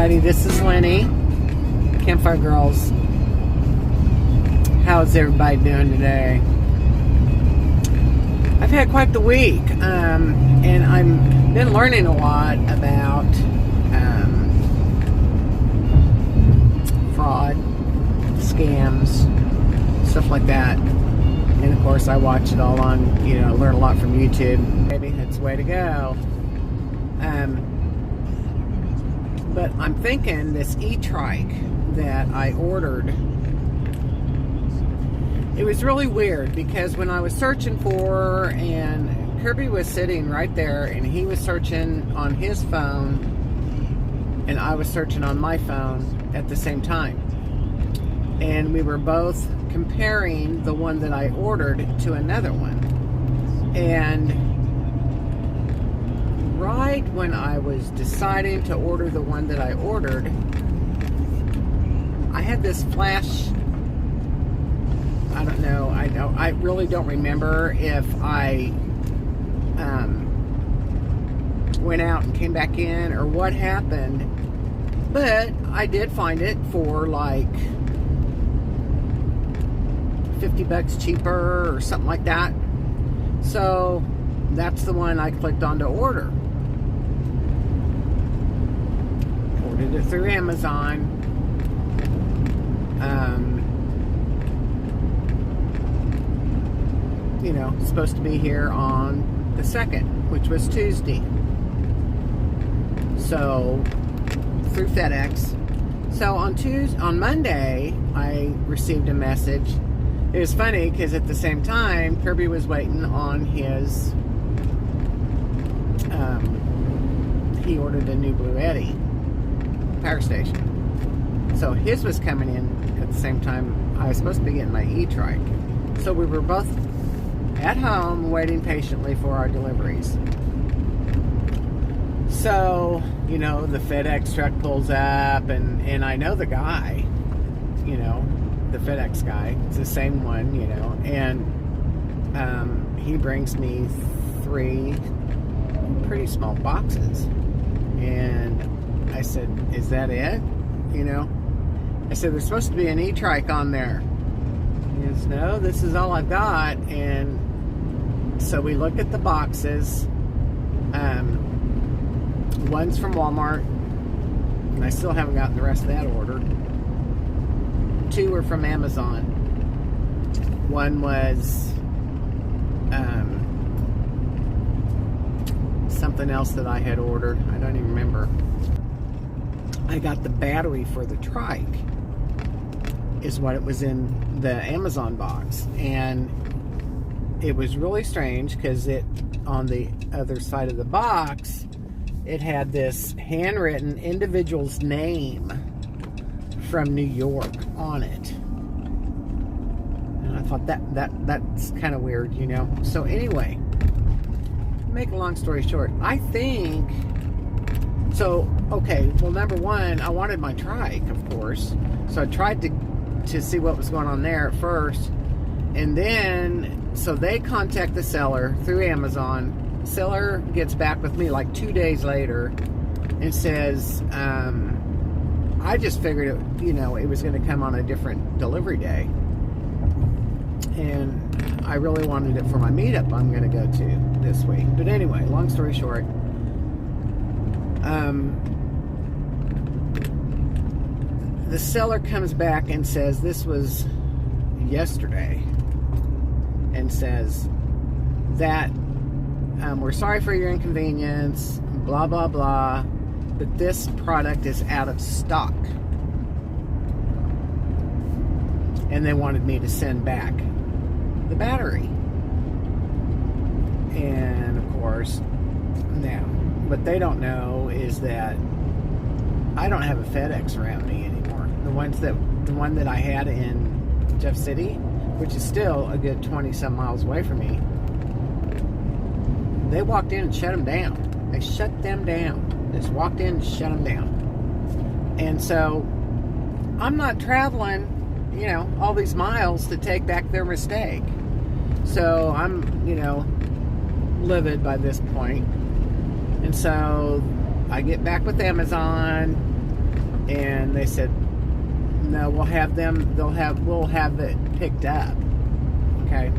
everybody, this is Lin-E, Campfire Girls. How's everybody doing today? I've had quite the week, and I've been learning a lot about fraud, scams, stuff like that. And of course I watch it all on, learn a lot from YouTube. Maybe it's the way to go. But I'm thinking this E-Trike that I ordered, it was really weird because when I was searching for, and Kirby was sitting right there and he was searching on his phone and I was searching on my phone at the same time. And we were both comparing the one that I ordered to another one. And right when I was deciding to order the one that I ordered, I had this flash. I don't know. I really don't remember if I went out and came back in or what happened. But I did find it for like $50 cheaper or something like that. So that's the one I clicked on to order. Ordered it through Amazon. Supposed to be here on the 2nd, which was Tuesday. So through FedEx. So on Monday, I received a message. It was funny because at the same time, Kirby was waiting on his. He ordered a new Blue Eddy power station. So his was coming in at the same time I was supposed to be getting my E-Trike. So we were both at home waiting patiently for our deliveries. So, the FedEx truck pulls up and I know the guy, the FedEx guy. It's the same one, and he brings me 3 pretty small boxes. And I said, is that it? I said, there's supposed to be an E-Trike on there. He goes, no, this is all I've got. And so we looked at the boxes. One's from Walmart, and I still haven't gotten the rest of that ordered. 2 were from Amazon. One was something else that I had ordered. I don't even remember. I got the battery for the trike, is what it was in the Amazon box. And it was really strange because on the other side of the box, it had this handwritten individual's name from New York on it. And I thought that's kind of weird, So anyway, make a long story short, I think, okay, well, number one, I wanted my trike, of course. So I tried to see what was going on there at first. And then, so they contact the seller through Amazon. Seller gets back with me like 2 days later and says, I just figured it was going to come on a different delivery day, and I really wanted it for my meetup I'm going to go to this week. But anyway, long story short, the seller comes back and says this was yesterday, and says that we're sorry for your inconvenience, blah, blah, blah, but this product is out of stock. And they wanted me to send back the battery. And of course, now, what they don't know is that I don't have a FedEx around me anymore. The one that I had in Jeff City, which is still a good 20 some miles away from me, they walked in and shut them down. They shut them down. Just walked in and shut them down. And so I'm not traveling, all these miles to take back their mistake. So I'm, livid by this point. And so I get back with Amazon. And they said, no, we'll have it picked up. Okay.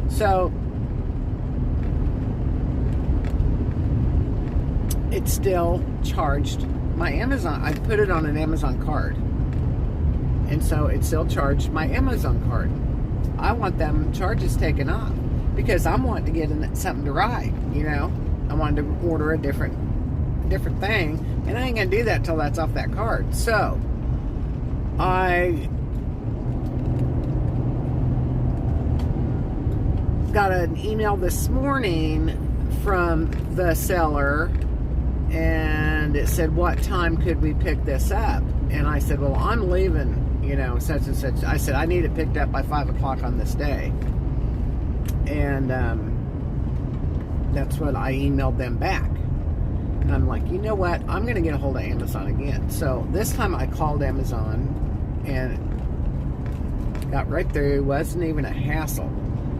So it still charged my Amazon. I put it on an Amazon card. And so it still charged my Amazon card. I want them charges taken off because I'm wanting to get something to ride, you know. I wanted to order a different thing, and I ain't gonna do that till that's off that card. So I got an email this morning from the seller, and it said, what time could we pick this up? And I said, well, I'm leaving, you know, such and such. I said, I need it picked up by 5 o'clock on this day. And that's what I emailed them back. And I'm like, you know what? I'm going to get a hold of Amazon again. So this time I called Amazon and got right through. Wasn't even a hassle.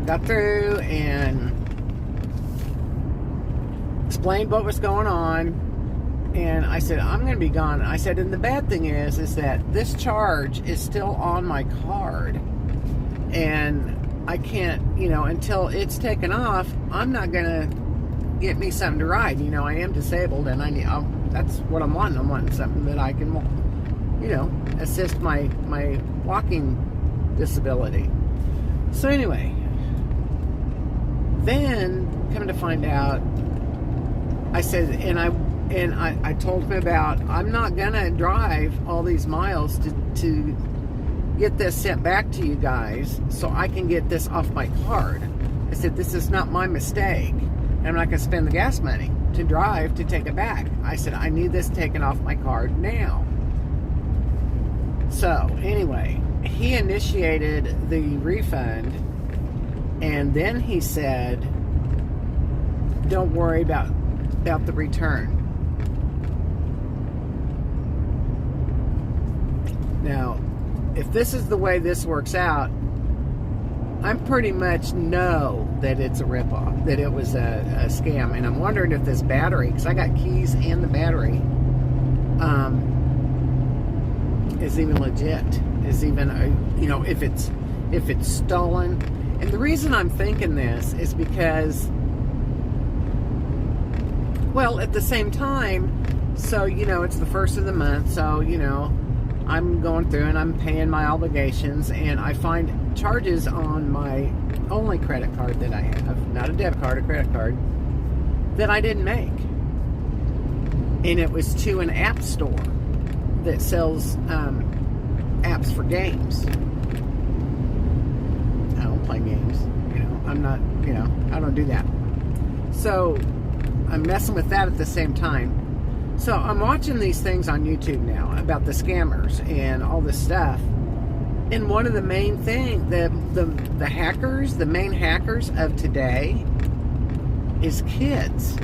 Got through and explained what was going on. And I said, I'm going to be gone. I said, and the bad thing is that this charge is still on my card. And I can't, you know, until it's taken off, I'm not going to get me something to ride. You know, I am disabled, and that's what I'm wanting. I'm wanting something that I can, you know, assist my walking disability. So anyway, then coming to find out, I said, and I told him about, I'm not gonna drive all these miles to get this sent back to you guys so I can get this off my card. I said, this is not my mistake. And I'm not gonna spend the gas money to drive to take it back. I said, I need this taken off my card now. So anyway, he initiated the refund, and then he said, don't worry about the return. Now, if this is the way this works out, I pretty much know that it's a ripoff, that it was a scam. And I'm wondering if this battery, because I got keys and the battery, is even legit. Is even, you know, if it's stolen. And the reason I'm thinking this is because, well, at the same time, so, you know, it's the first of the month, so, you know, I'm going through and I'm paying my obligations, and I find charges on my only credit card that I have, not a debit card, a credit card, that I didn't make. And it was to an app store that sells apps for games. I don't play games, you know, I'm not, you know, I don't do that. So I'm messing with that at the same time. So I'm watching these things on YouTube now about the scammers and all this stuff. And one of the main things, the hackers, the main hackers of today is kids.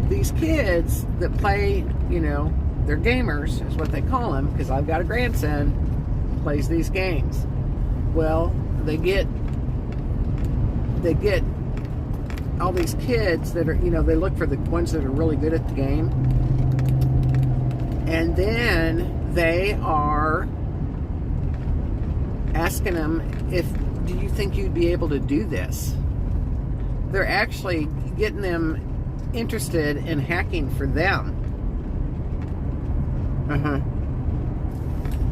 These kids that play, you know, they're gamers is what they call them, because I've got a grandson who plays these games. Well, they get all these kids that are, you know, they look for the ones that are really good at the game, and then they are asking them, do you think you'd be able to do this? They're actually getting them interested in hacking for them.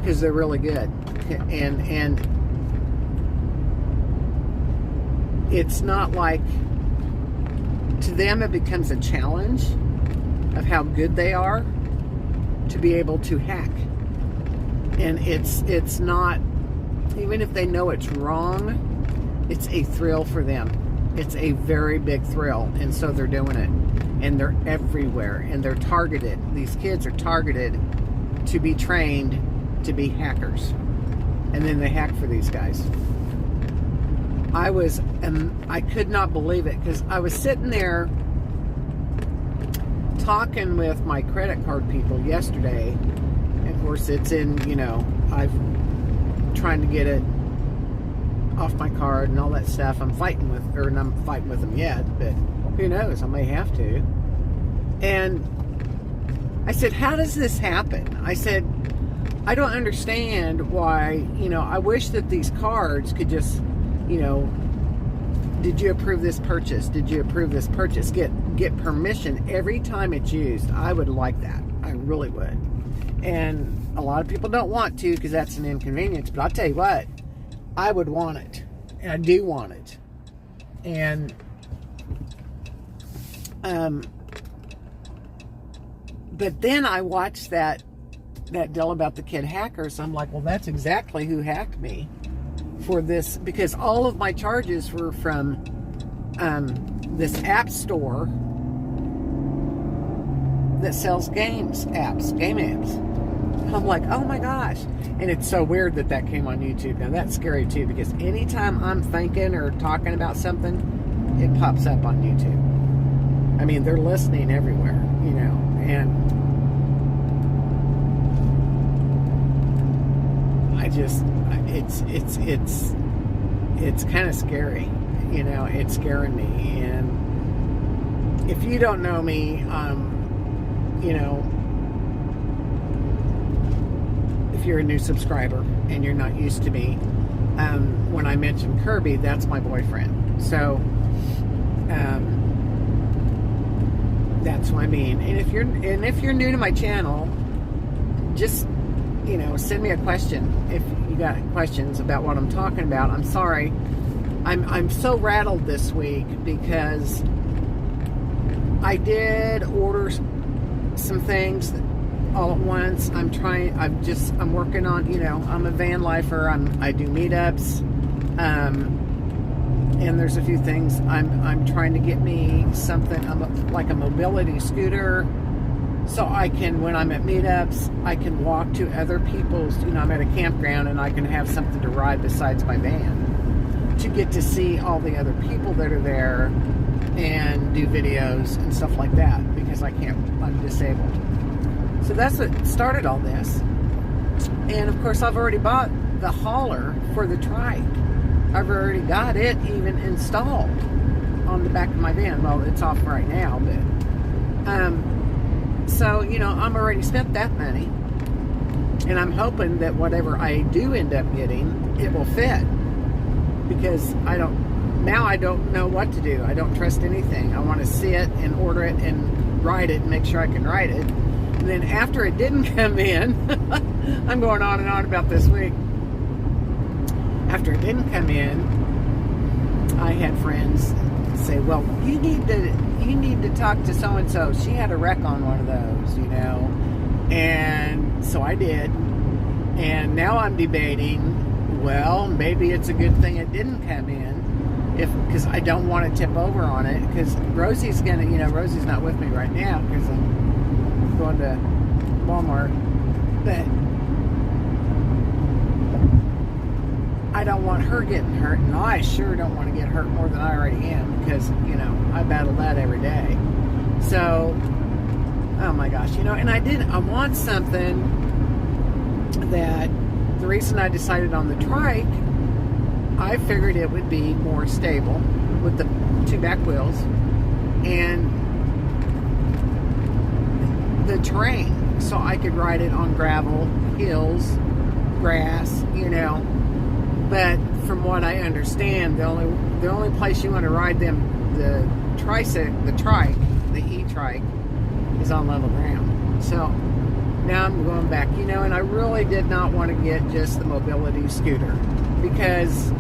Because they're really good. And it's not like, to them it becomes a challenge of how good they are to be able to hack. And it's not, even if they know it's wrong, it's a thrill for them. It's a very big thrill, and so they're doing it. And they're everywhere, and they're targeted. These kids are targeted to be trained to be hackers. And then they hack for these guys. I could not believe it, because I was sitting there talking with my credit card people yesterday. And of course, it's in, you know, I'm trying to get it off my card and all that stuff. I'm fighting with them yet, but who knows, I may have to. And I said, how does this happen? I said, I don't understand why, I wish that these cards could just, did you approve this purchase? Did you approve this purchase? Get permission every time it's used. I would like that. I really would. And a lot of people don't want to because that's an inconvenience. But I'll tell you what, I would want it. And I do want it. And but then I watched that deal about the kid hackers. I'm like, well, that's exactly who hacked me for this, because all of my charges were from this app store that sells game apps. And I'm like, oh my gosh. And it's so weird that came on YouTube. Now that's scary too, because anytime I'm thinking or talking about something, it pops up on YouTube. I mean, they're listening everywhere, and it's kind of scary, it's scaring me. And if you don't know me, if you're a new subscriber and you're not used to me, when I mention Kirby, that's my boyfriend. So that's what I mean. And if you're new to my channel, just send me a question if you got questions about what I'm talking about. I'm sorry, I'm so rattled this week because I did order some things all at once. I'm working on, I'm a van lifer. I do meetups, and there's a few things. I'm trying to get me something like a mobility scooter, so I can, when I'm at meetups, I can walk to other people's, I'm at a campground and I can have something to ride besides my van, to get to see all the other people that are there and do videos and stuff like that, because I'm disabled. So that's what started all this. And of course, I've already bought the hauler for the trike. I've already got it even installed on the back of my van. Well, it's off right now, but so I'm already spent that money, and I'm hoping that whatever I do end up getting, it will fit, because I don't know what to do. I don't trust anything. I want to see it and order it and ride it and make sure I can ride it. And then after it didn't come in, I'm going on and on about this week. After it didn't come in, I had friends say, well, you need to talk to so-and-so. She had a wreck on one of those, And so I did. And now I'm debating, well, maybe it's a good thing it didn't come in, because I don't want to tip over on it, because Rosie's Rosie's not with me right now because I'm going to Walmart. But I don't want her getting hurt, and I sure don't want to get hurt more than I already am, because, I battle that every day. So, oh my gosh, and I want something that, the reason I decided on the trike, I figured it would be more stable with the two back wheels and the terrain, so I could ride it on gravel, hills, grass, But from what I understand, the only place you want to ride the trike, the E-Trike, is on level ground. So now I'm going back, and I really did not want to get just the mobility scooter, because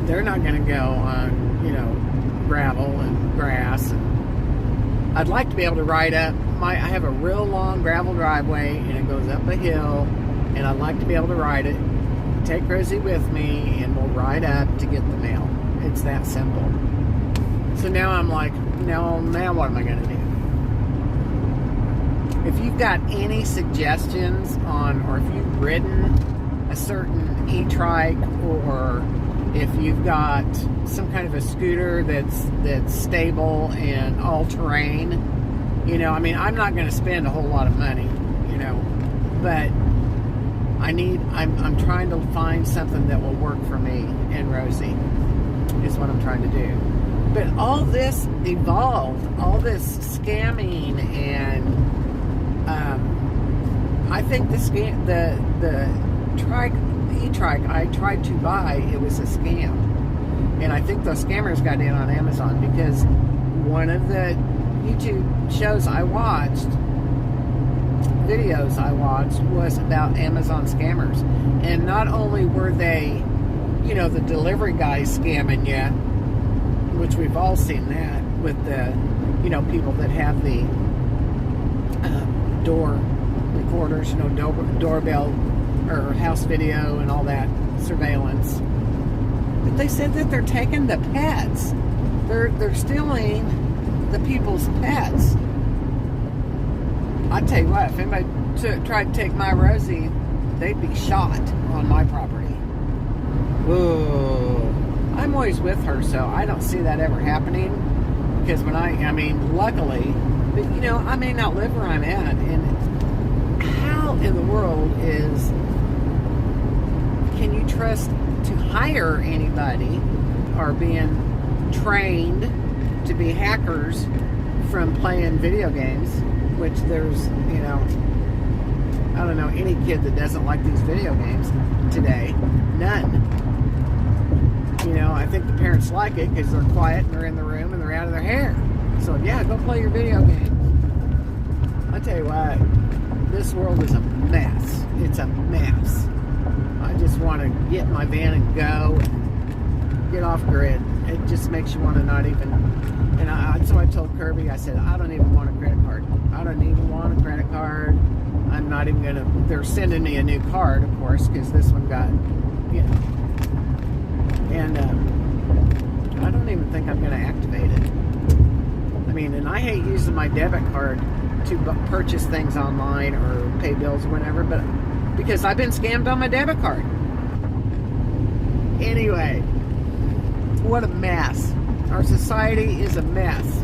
they're not going to go on, gravel and grass. And I'd like to be able to ride up I have a real long gravel driveway, and it goes up a hill, and I'd like to be able to ride it, take Rosie with me, and we'll ride up to get the mail. It's that simple. So now I'm like, now what am I going to do? If you've got any suggestions on, or if you've ridden a certain E-Trike, or if you've got some kind of a scooter that's stable and all-terrain, I'm not going to spend a whole lot of money, but I'm trying to find something that will work for me and Rosie, is what I'm trying to do. But all this evolved, all this scamming, and I think the E-Trike I tried to buy, it was a scam. And I think those scammers got in on Amazon, because one of the YouTube shows I watched, videos I watched, was about Amazon scammers. And not only were they, you know, the delivery guys scamming you, which we've all seen that with the, you know, people that have the door recorders, you know, doorbell or house video and all that surveillance. But they said that they're taking the pets. They're stealing the people's pets. I tell you what, if anybody tried to take my Rosie, they'd be shot on my property. Whoa. I'm always with her, so I don't see that ever happening. Because when I mean, luckily, but you know, I may not live where I'm at, and how in the world can you trust to hire anybody or being trained to be hackers from playing video games, which there's, you know, I don't know any kid that doesn't like these video games today. None. You know, I think the parents like it because they're quiet and they're in the room and they're out of their hair. So yeah, go play your video game. I tell you what, this world is a mess. It's a mess. I just want to get in my van and go and get off grid. It just makes you want to not even. And so I told Kirby, I said, I don't even want a credit card. I don't even want a credit card. I'm not even gonna. They're sending me a new card, of course, because this one got, you know. And I don't even think I'm gonna activate it. I mean, and I hate using my debit card to purchase things online or pay bills or whatever, but because I've been scammed on my debit card. Anyway, what a mess. Our society is a mess.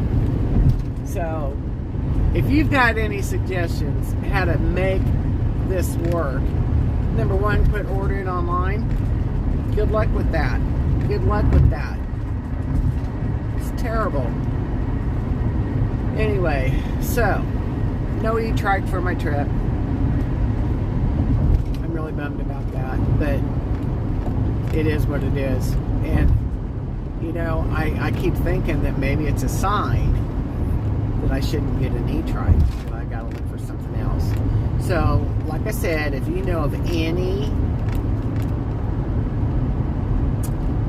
So, if you've got any suggestions how to make this work, number one, quit ordering online. Good luck with that. Good luck with that. It's terrible. Anyway, so, no E-Trike for my trip. I'm really bummed about that, but it is what it is. And, you know, I keep thinking that maybe it's a sign that I shouldn't get an E-Trike, that I gotta look for something else. So, like I said, if you know of any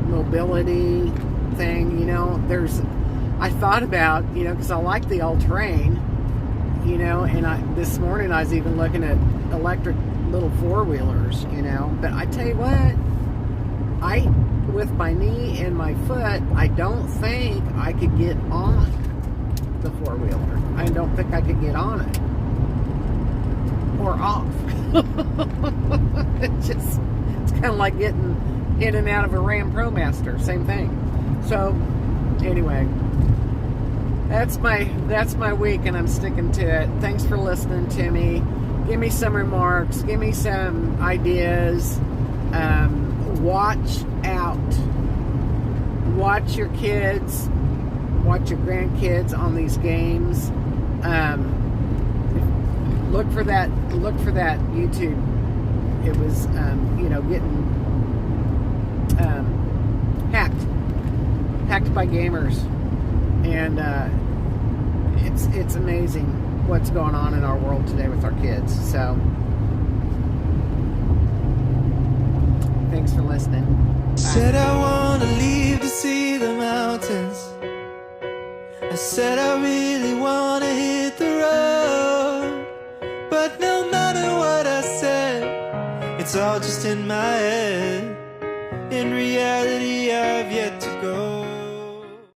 mobility thing, you know, I thought about, you know, because I like the all-terrain, you know, and this morning I was even looking at electric little four-wheelers, you know, but I tell you what, with my knee and my foot, I don't think I could get on the four-wheeler. I don't think I could get on it. Or off. It's kind of like getting in and out of a Ram ProMaster, same thing. So, anyway, that's my week, and I'm sticking to it. Thanks for listening to me. Give me some remarks. Give me some ideas. Watch out. Watch your kids. Watch your grandkids on these games. Look for that YouTube. It was, you know, getting hacked by gamers, and it's amazing what's going on in our world today with our kids. So, thanks for listening. Bye. Said I wanna leave to see the mountains. I said I really wanna hit the road, but no matter what I said, it's all just in my head. In reality, I've yet